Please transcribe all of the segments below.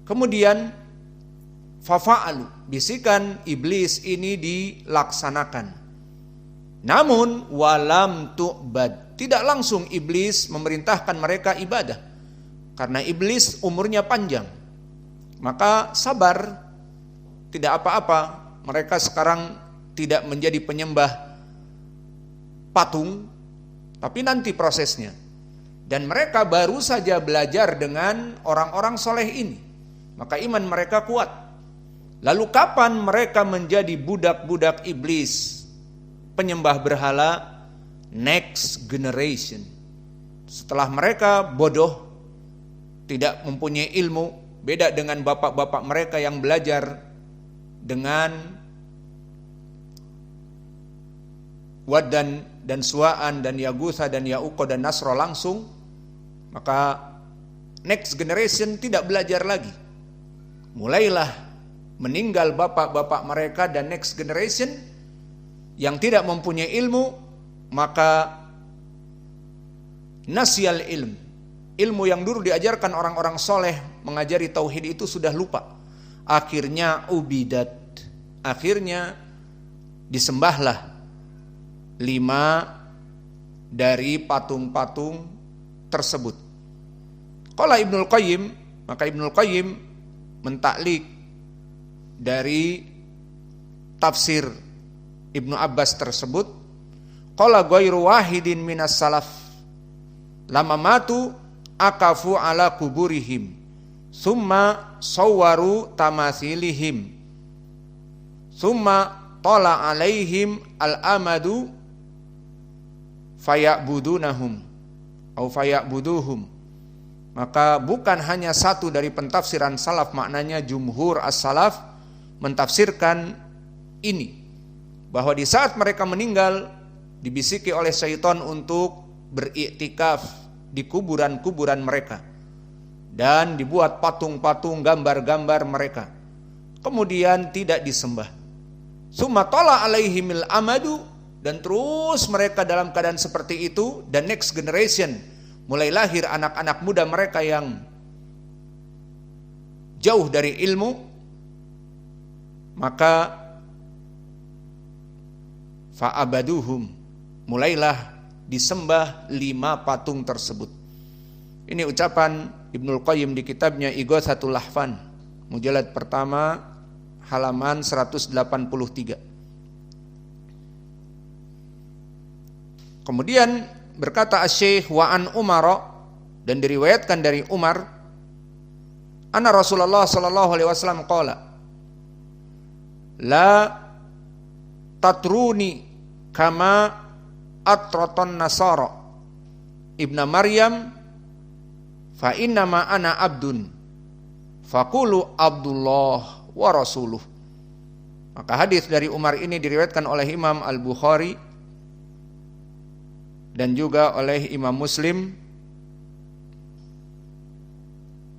Kemudian fafa'alu, bisikan iblis ini dilaksanakan. Namun walam tu'bad, tidak langsung iblis memerintahkan mereka ibadah. Karena iblis umurnya panjang. Maka sabar, tidak apa-apa. Mereka sekarang tidak menjadi penyembah patung, tapi nanti prosesnya. Dan mereka baru saja belajar dengan orang-orang soleh ini. Maka iman mereka kuat. Lalu kapan mereka menjadi budak-budak iblis, penyembah berhala? Next generation. Setelah mereka bodoh, tidak mempunyai ilmu, beda dengan bapak-bapak mereka yang belajar dengan Wad dan Suwa'an dan Yagutha dan Ya'uqa dan Nasra langsung, maka next generation tidak belajar lagi. Mulailah meninggal bapak-bapak mereka dan next generation yang tidak mempunyai ilmu, maka nasyal ilmu yang dulu diajarkan orang-orang soleh mengajari tauhid itu sudah lupa. Akhirnya ubidat, akhirnya disembahlah 5 dari patung-patung tersebut. Qala Ibnul Qayyim, maka Ibnul Qayyim mentaklik dari tafsir Ibnu Abbas tersebut. Qala ghairu wahidin minas salaf lama matu akafu ala kuburihim summa sawwaru tamathilihim summa tala alaihim al-amadu fayabudunahum atau fayabuduhum. Maka bukan hanya satu dari pentafsiran salaf, maknanya jumhur as-salaf mentafsirkan ini, bahwa di saat mereka meninggal dibisiki oleh syaitan untuk beriktikaf di kuburan-kuburan mereka dan dibuat patung-patung gambar-gambar mereka, kemudian tidak disembah. Summa tala alaihimil amadu, dan terus mereka dalam keadaan seperti itu, dan next generation mulai lahir anak-anak muda mereka yang jauh dari ilmu, maka fa'abaduhum, mulailah disembah 5 patung tersebut. Ini ucapan Ibnul Qayyim di kitabnya Ighatsatul Lahfan, mujalad pertama, halaman 183. Kemudian berkata Asy-Syaikh wa an Umar, dan diriwayatkan dari Umar, anna Rasulullah sallallahu alaihi wasallam qala la tatruni kama atraton nasara ibna Maryam fa innama ana abdun faqulu Abdullah wa rasuluh. Maka hadis dari Umar ini diriwayatkan oleh Imam Al-Bukhari dan juga oleh Imam Muslim,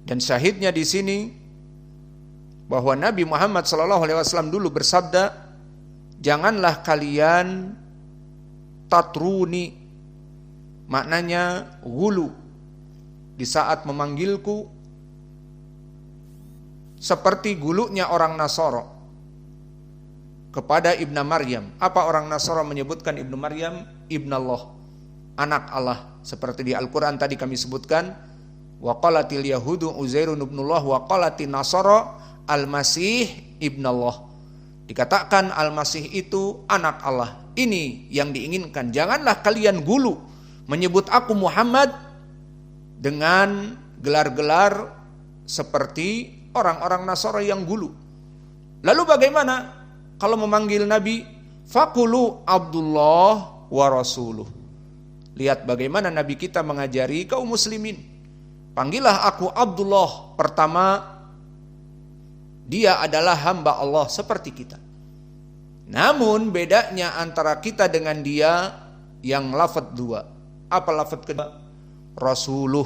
dan syahidnya di sini bahwa Nabi Muhammad SAW dulu bersabda, janganlah kalian tatruni, maknanya gulu, di saat memanggilku seperti gulunya orang Nasara kepada Ibnu Maryam. Apa orang Nasara menyebutkan Ibnu Maryam? Ibnallah, anak Allah, seperti di Al-Quran tadi kami sebutkan, wa qalatil yahudu Uzairun ibnullah wa qalatin nasara al-masih ibnallah. Dikatakan al-masih itu anak Allah. Ini yang diinginkan. Janganlah kalian gulu menyebut aku Muhammad dengan gelar-gelar seperti orang-orang Nasara yang gulu. Lalu bagaimana kalau memanggil Nabi? Faqulu Abdullah wa rasuluh. Lihat bagaimana Nabi kita mengajari kaum muslimin. Panggillah aku Abdullah. Pertama, dia adalah hamba Allah seperti kita. Namun bedanya antara kita dengan dia yang lafadz 2. Apa lafadz kedua? Rasuluh.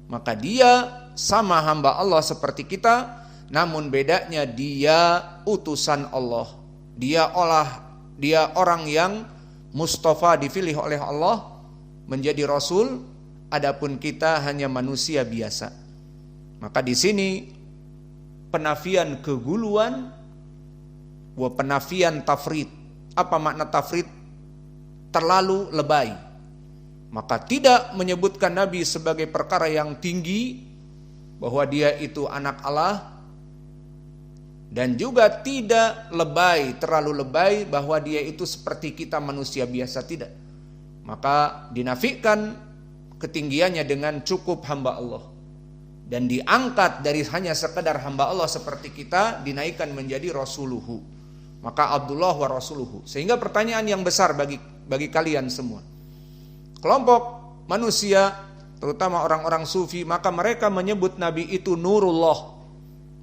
Maka dia sama hamba Allah seperti kita, namun bedanya dia utusan Allah. Dia orang yang Mustafa, dipilih oleh Allah menjadi rasul, adapun kita hanya manusia biasa. Maka di sini penafian keguluan wa penafian tafrid. Apa makna tafrid? Terlalu lebay. Maka tidak menyebutkan Nabi sebagai perkara yang tinggi, bahwa dia itu anak Allah, dan juga tidak lebay, terlalu lebay bahwa dia itu seperti kita manusia biasa, tidak. Maka dinafikan ketinggiannya dengan cukup hamba Allah, dan diangkat dari hanya sekedar hamba Allah seperti kita, dinaikkan menjadi rasuluhu. Maka Abdullah wa rasuluhu. Sehingga pertanyaan yang besar bagi kalian semua, kelompok manusia, terutama orang-orang sufi, maka mereka menyebut Nabi itu Nurullah.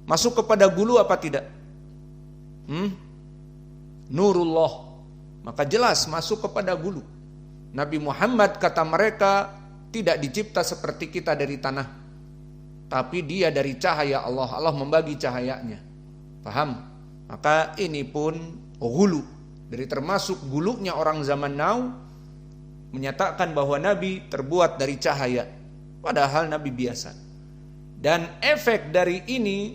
Masuk kepada gulu apa tidak? Nurullah. Maka jelas masuk kepada gulu. Nabi Muhammad, kata mereka, tidak dicipta seperti kita dari tanah, tapi dia dari cahaya Allah. Allah membagi cahayanya. Paham? Maka ini pun gulu. Dari termasuk gulunya orang zaman now, menyatakan bahwa Nabi terbuat dari cahaya, padahal Nabi biasa. Dan efek dari ini,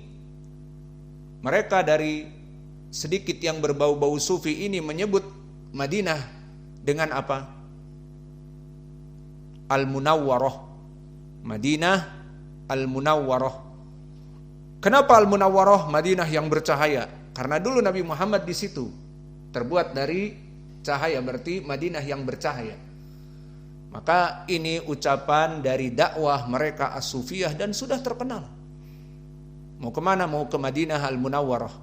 mereka dari sedikit yang berbau-bau sufi ini menyebut Madinah dengan apa? Al-Munawwarah. Madinah Al-Munawwarah. Kenapa Al-Munawwarah? Madinah yang bercahaya. Karena dulu Nabi Muhammad di situ terbuat dari cahaya, berarti Madinah yang bercahaya. Maka ini ucapan dari dakwah mereka as-sufiyah dan sudah terkenal. Mau kemana? Mau ke Madinah Al-Munawwarah.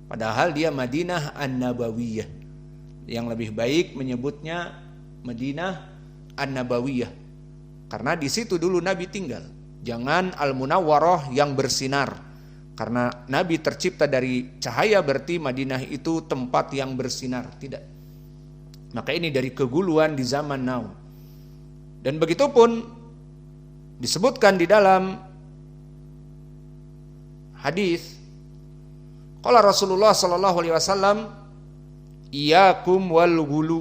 Padahal dia Madinah An-Nabawiyah. Yang lebih baik menyebutnya Madinah An-Nabawiyah, karena di situ dulu Nabi tinggal. Jangan Al-Munawwarah yang bersinar, karena Nabi tercipta dari cahaya, berarti Madinah itu tempat yang bersinar. Tidak. Maka ini dari keguluan di zaman now. Dan begitu pun disebutkan di dalam hadis, qala Rasulullah sallallahu alaihi wasallam, iyyakum wal ghulu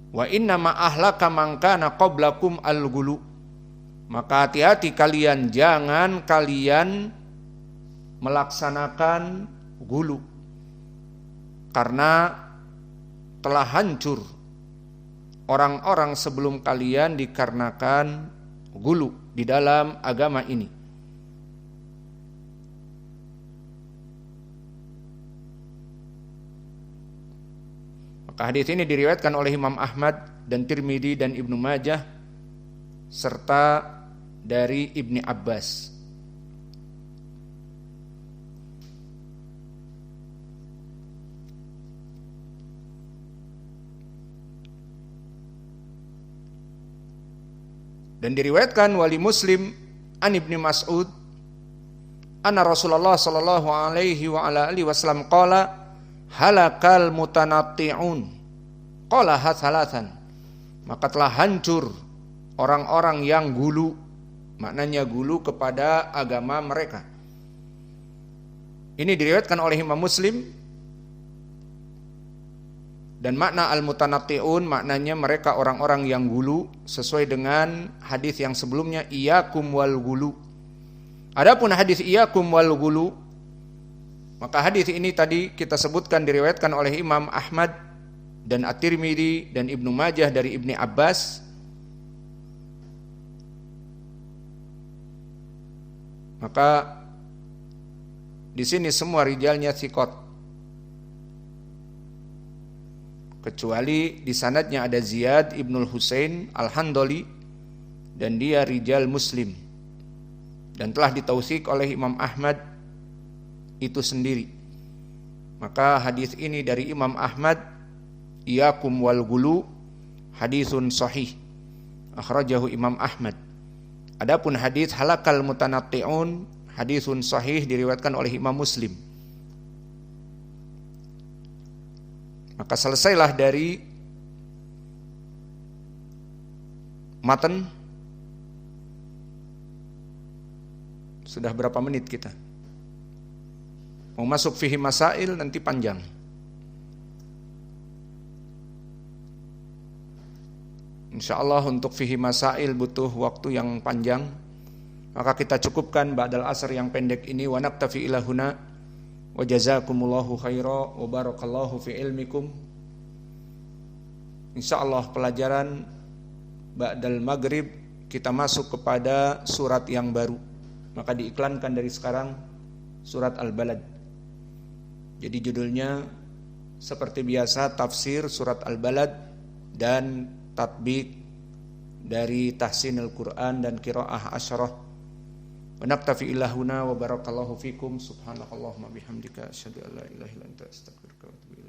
wa inna ma ahlaka man kana qablakum al ghulu. Maka hati-hati kalian, jangan kalian melaksanakan gulu, karena telah hancur orang-orang sebelum kalian dikarenakan gulu di dalam agama ini. Maka hadis ini diriwayatkan oleh Imam Ahmad dan Tirmidzi dan Ibnu Majah serta dari Ibni Abbas. Dan diriwayatkan wali Muslim an Ibni Mas'ud anna Rasulullah sallallahu alaihi wa ala alihi wasallam qala halakal mutanatti'un qala hatsalatan. Maka telah hancur orang-orang yang gulu, maknanya gulu kepada agama mereka. Ini diriwayatkan oleh Imam Muslim. Dan makna al-mutanatti'un maknanya mereka orang-orang yang gulu, sesuai dengan hadis yang sebelumnya iyyakum wal gulu. Adapun hadis iyyakum wal gulu, maka hadis ini tadi kita sebutkan diriwayatkan oleh Imam Ahmad dan At-Tirmidzi dan Ibnu Majah dari Ibni Abbas. Maka di sini semua rijalnya thiqat, kecuali di sanadnya ada Ziyad ibnul Husain al-Handali, dan dia rijal Muslim dan telah ditautsik oleh Imam Ahmad itu sendiri. Maka hadis ini dari Imam Ahmad, iyyakum wal gulu, hadisun sahih, akhrajahu Imam Ahmad. Adapun hadis halakal mutanatti'un, hadisun sahih, diriwayatkan oleh Imam Muslim. Maka selesailah dari matan. Sudah berapa menit kita? Mau masuk fihi masail nanti panjang. Insyaallah untuk fihi masail butuh waktu yang panjang. Maka kita cukupkan ba'dal asar yang pendek ini. Wa naktafi ilahuna wa jazakumullahu khaira wa barakallahu fi ilmikum. Insyaallah pelajaran ba'dal maghrib kita masuk kepada surat yang baru. Maka diiklankan dari sekarang surat Al-Balad. Jadi judulnya seperti biasa tafsir surat Al-Balad dan tatbik dari tahsinul Quran dan qiraah asyarah. Wa naktafi ilahuna wa barakallahu fikum. Subhanakallahumma bihamdika asyhadu an la ilaha illa anta astaghfiruka wa atubu ilaik.